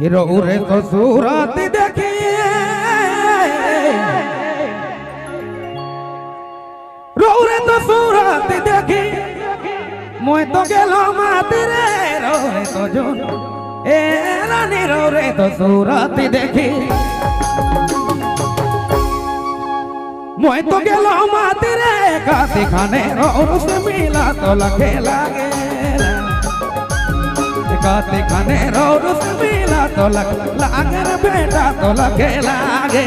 Hero रे तो सूरत देखिए रो रे तो सूरत देखी मोय तो गेलो मात रे रो रे तो जो ए रानी रो रे तो सूरत देखी मोय तो गेलो मात रे काती खाने रो से मिला तो लगे लागे काती खाने रो से मिला तो लागे बेटा तो लगे लागे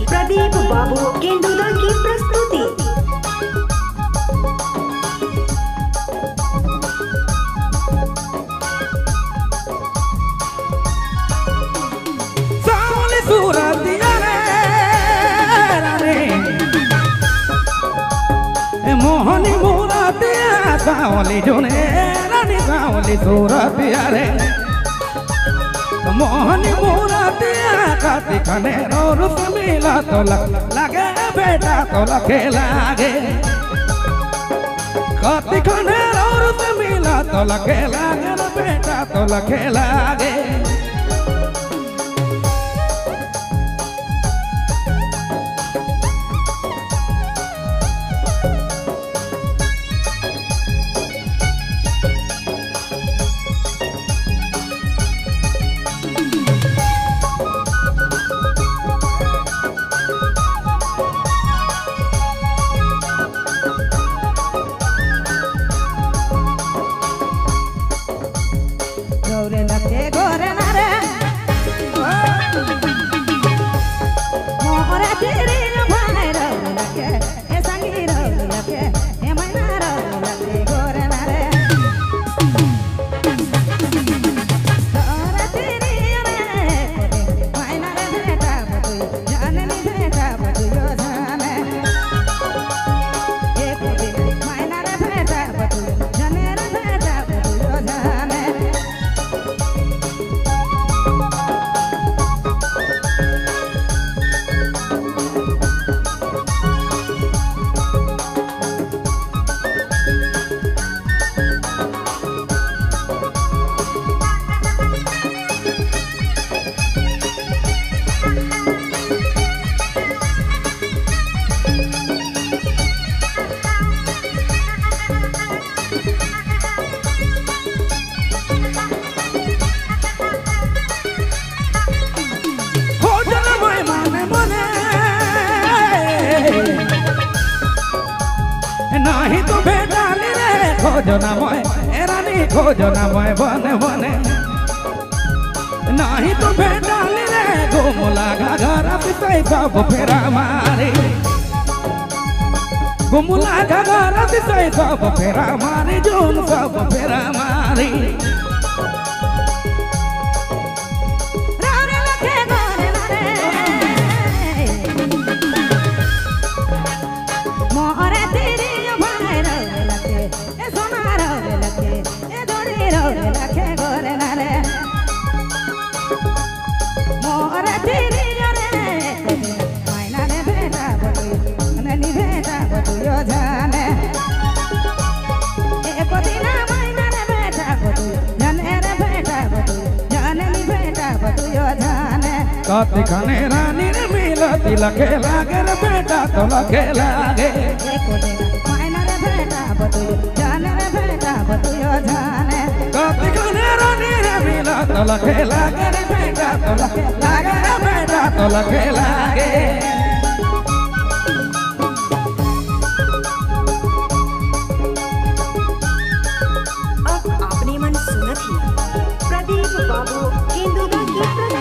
प्रदीप बाबू केंदुला की प्रस्तुति। सावली सूरत मोहनी मूरत सावली जोने रानी सावली सूरत रे मोहनी मूरत काती खाने रो से मिला तो लगे बेटा तो लगे लागे काती खाने रो से मिला तो लगे लागे बेटा तो लगे लागे नहीं तो बेटा रे खोजो ना मोय रानी खोजो ना मोय बने बने नहीं तो बेटा रे घुमुला घाघरा पिसाई सब फेरा मारे घुमुला घाघरा पिसाई सब फेरा मारे जोन सब फेरा मारे काती खाने रानी रे मिला लगे लागे रे बेटा तो लगे लागे काती खाने रानी रे मिला तो लगे लागे रे बेटा तो लगे लागे रे बेटा तो लगे लागे अब आपने मन सुना बाबू केंदुदा की प्रस्तुति।